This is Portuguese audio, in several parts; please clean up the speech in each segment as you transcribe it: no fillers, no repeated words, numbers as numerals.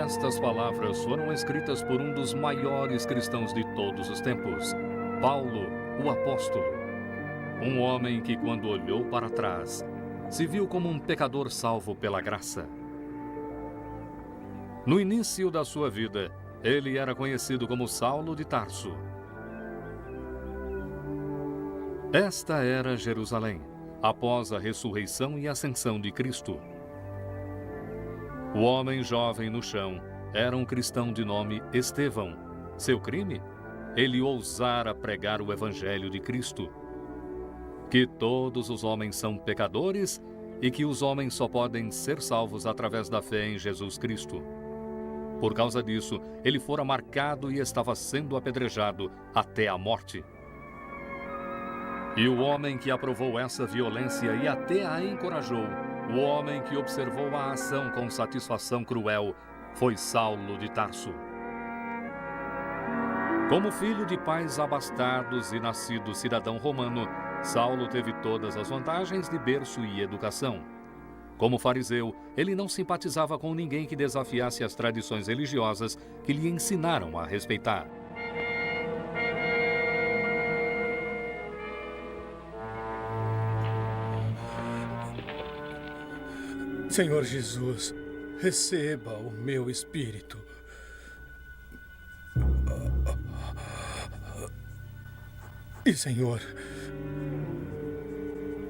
Estas palavras foram escritas por um dos maiores cristãos de todos os tempos, Paulo, o apóstolo. Um homem que, quando olhou para trás, se viu como um pecador salvo pela graça. No início da sua vida, ele era conhecido como Saulo de Tarso. Esta era Jerusalém, após a ressurreição e ascensão de Cristo. O homem jovem no chão era um cristão de nome Estevão. Seu crime? Ele ousara pregar o evangelho de Cristo. Que todos os homens são pecadores e que os homens só podem ser salvos através da fé em Jesus Cristo. Por causa disso, ele fora marcado e estava sendo apedrejado até a morte. E o homem que aprovou essa violência e até a encorajou, o homem que observou a ação com satisfação cruel, foi Saulo de Tarso. Como filho de pais abastados e nascido cidadão romano, Saulo teve todas as vantagens de berço e educação. Como fariseu, ele não simpatizava com ninguém que desafiasse as tradições religiosas que lhe ensinaram a respeitar. Senhor Jesus, receba o meu espírito. E, Senhor,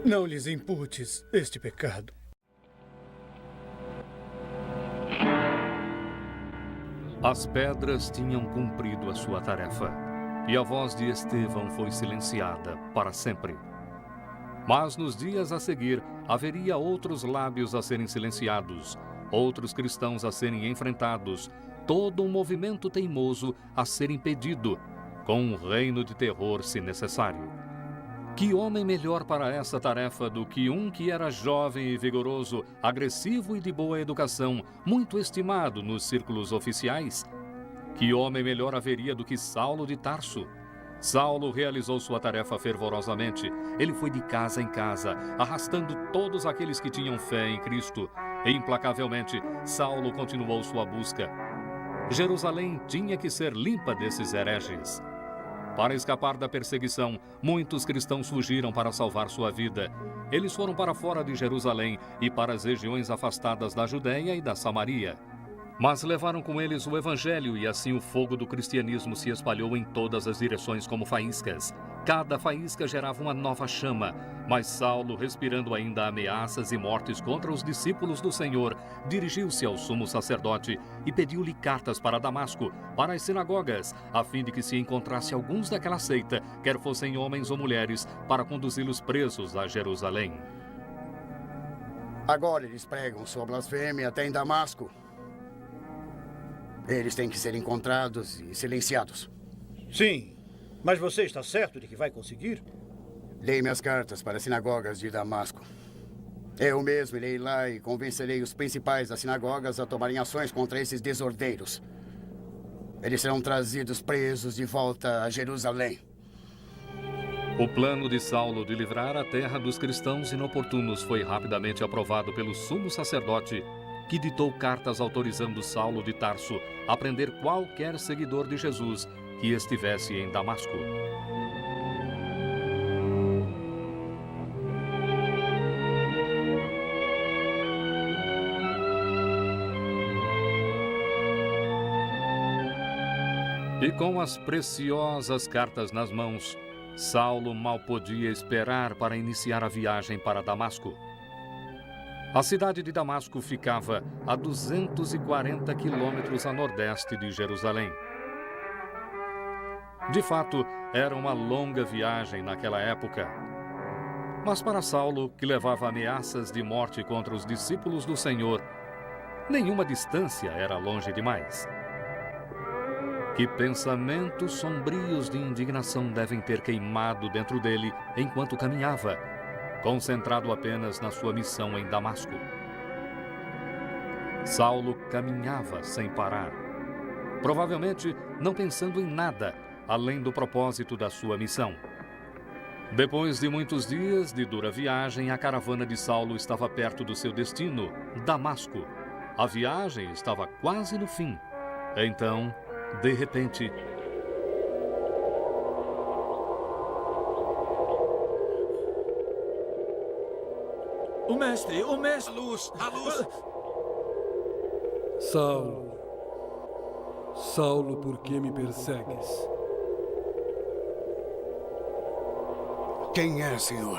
não lhes imputes este pecado. As pedras tinham cumprido a sua tarefa, e a voz de Estevão foi silenciada para sempre. Mas nos dias a seguir, haveria outros lábios a serem silenciados, outros cristãos a serem enfrentados, todo um movimento teimoso a ser impedido, com um reino de terror se necessário. Que homem melhor para essa tarefa do que um que era jovem e vigoroso, agressivo e de boa educação, muito estimado nos círculos oficiais? Que homem melhor haveria do que Saulo de Tarso? Saulo realizou sua tarefa fervorosamente. Ele foi de casa em casa, arrastando todos aqueles que tinham fé em Cristo. E, implacavelmente, Saulo continuou sua busca. Jerusalém tinha que ser limpa desses hereges. Para escapar da perseguição, muitos cristãos fugiram para salvar sua vida. Eles foram para fora de Jerusalém e para as regiões afastadas da Judéia e da Samaria. Mas levaram com eles o evangelho e assim o fogo do cristianismo se espalhou em todas as direções como faíscas. Cada faísca gerava uma nova chama, mas Saulo, respirando ainda ameaças e mortes contra os discípulos do Senhor, dirigiu-se ao sumo sacerdote e pediu-lhe cartas para Damasco, para as sinagogas, a fim de que se encontrasse alguns daquela seita, quer fossem homens ou mulheres, para conduzi-los presos a Jerusalém. Agora eles pregam sua blasfêmia até em Damasco. Eles têm que ser encontrados e silenciados. Sim, mas você está certo de que vai conseguir? Leia minhas cartas para as sinagogas de Damasco. Eu mesmo irei lá e convencerei os principais das sinagogas a tomarem ações contra esses desordeiros. Eles serão trazidos presos de volta a Jerusalém. O plano de Saulo de livrar a terra dos cristãos inoportunos foi rapidamente aprovado pelo sumo sacerdote, que ditou cartas autorizando Saulo de Tarso a prender qualquer seguidor de Jesus que estivesse em Damasco. E com as preciosas cartas nas mãos, Saulo mal podia esperar para iniciar a viagem para Damasco. A cidade de Damasco ficava a 240 quilômetros a nordeste de Jerusalém. De fato, era uma longa viagem naquela época. Mas para Saulo, que levava ameaças de morte contra os discípulos do Senhor, nenhuma distância era longe demais. Que pensamentos sombrios de indignação devem ter queimado dentro dele enquanto caminhava, concentrado apenas na sua missão em Damasco. Saulo caminhava sem parar, provavelmente não pensando em nada além do propósito da sua missão. Depois de muitos dias de dura viagem, a caravana de Saulo estava perto do seu destino, Damasco. A viagem estava quase no fim. Então, de repente... O mestre! A luz! A luz! Saulo, Saulo, por que me persegues? Quem é, Senhor?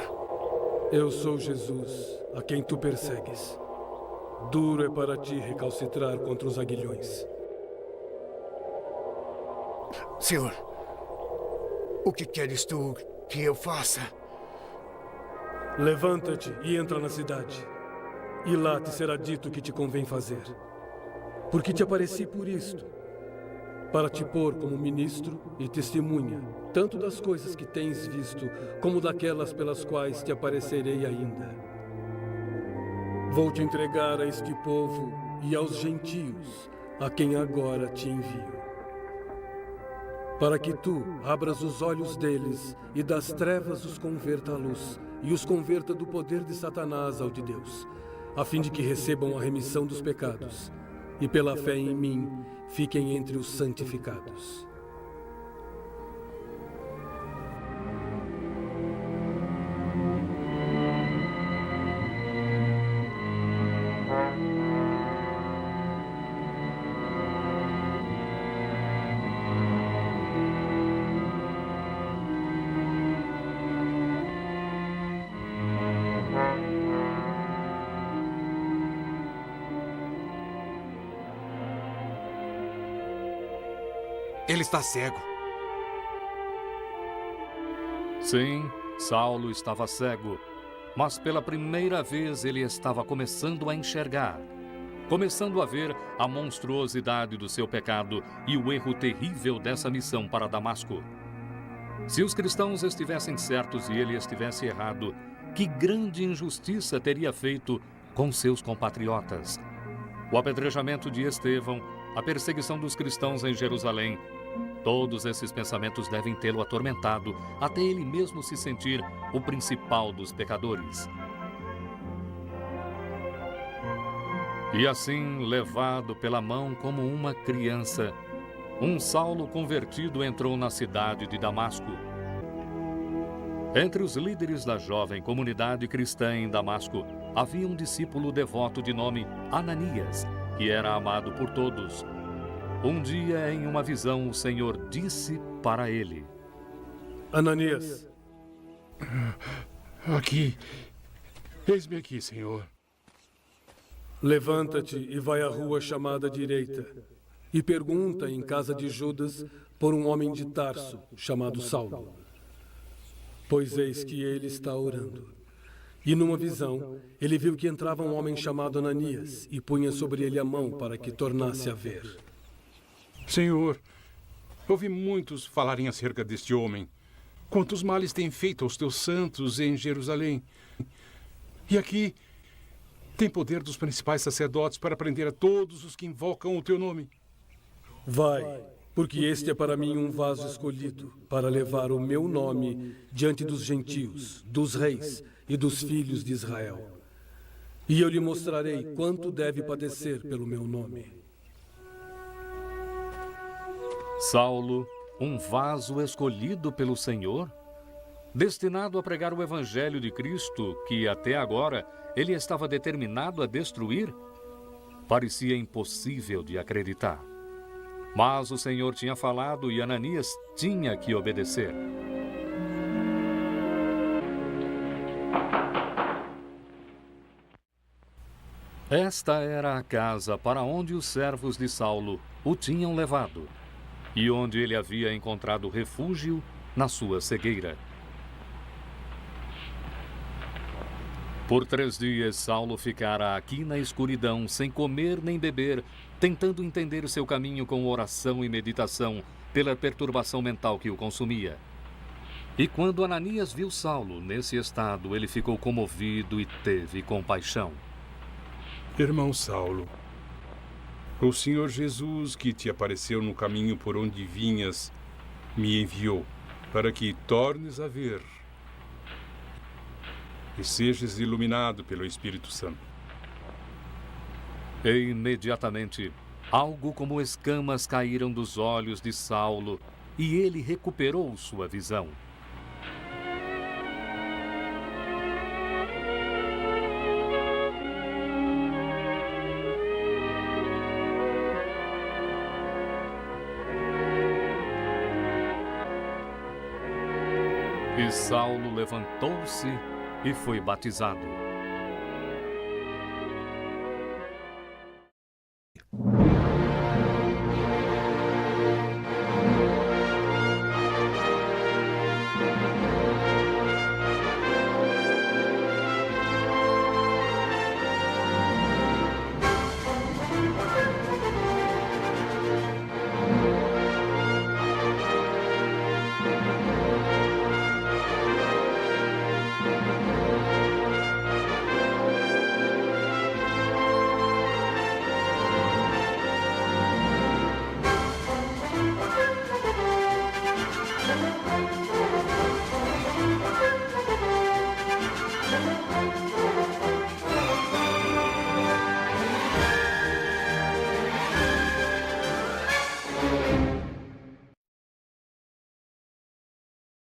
Eu sou Jesus, a quem tu persegues. Duro é para ti recalcitrar contra os aguilhões. Senhor, o que queres tu que eu faça? Levanta-te e entra na cidade. E lá te será dito o que te convém fazer. Porque te apareci por isto, para te pôr como ministro e testemunha, tanto das coisas que tens visto, como daquelas pelas quais te aparecerei ainda. Vou te entregar a este povo e aos gentios, a quem agora te envio. Para que tu abras os olhos deles e das trevas os converta à luz, e os converta do poder de Satanás ao de Deus, a fim de que recebam a remissão dos pecados, e pela fé em mim fiquem entre os santificados. Ele está cego. Sim, Saulo estava cego, mas pela primeira vez ele estava começando a enxergar, começando a ver a monstruosidade do seu pecado e o erro terrível dessa missão para Damasco. Se os cristãos estivessem certos e ele estivesse errado, que grande injustiça teria feito com seus compatriotas. O apedrejamento de Estevão, a perseguição dos cristãos em Jerusalém, todos esses pensamentos devem tê-lo atormentado até ele mesmo se sentir o principal dos pecadores. E assim, levado pela mão como uma criança, um Saulo convertido entrou na cidade de Damasco. Entre os líderes da jovem comunidade cristã em Damasco, havia um discípulo devoto de nome Ananias, que era amado por todos. Um dia, em uma visão, o Senhor disse para ele: Ananias. Aqui. Eis-me aqui, Senhor. Levanta-te e vai à rua chamada Direita, e pergunta em casa de Judas por um homem de Tarso, chamado Saulo. Pois eis que ele está orando. E numa visão, ele viu que entrava um homem chamado Ananias, e punha sobre ele a mão para que tornasse a ver. Senhor, ouvi muitos falarem acerca deste homem. Quantos males tem feito aos teus santos em Jerusalém. E aqui tem poder dos principais sacerdotes para prender a todos os que invocam o teu nome. Vai, porque este é para mim um vaso escolhido, para levar o meu nome diante dos gentios, dos reis e dos filhos de Israel. E eu lhe mostrarei quanto deve padecer pelo meu nome. Saulo, um vaso escolhido pelo Senhor, destinado a pregar o evangelho de Cristo, que até agora ele estava determinado a destruir, parecia impossível de acreditar. Mas o Senhor tinha falado e Ananias tinha que obedecer. Esta era a casa para onde os servos de Saulo o tinham levado, e onde ele havia encontrado refúgio na sua cegueira. Por 3 dias, Saulo ficara aqui na escuridão, sem comer nem beber, tentando entender o seu caminho com oração e meditação, pela perturbação mental que o consumia. E quando Ananias viu Saulo nesse estado, ele ficou comovido e teve compaixão. Irmão Saulo, o Senhor Jesus, que te apareceu no caminho por onde vinhas, me enviou para que tornes a ver e sejas iluminado pelo Espírito Santo. E imediatamente, algo como escamas caíram dos olhos de Saulo e ele recuperou sua visão. E Saulo levantou-se e foi batizado.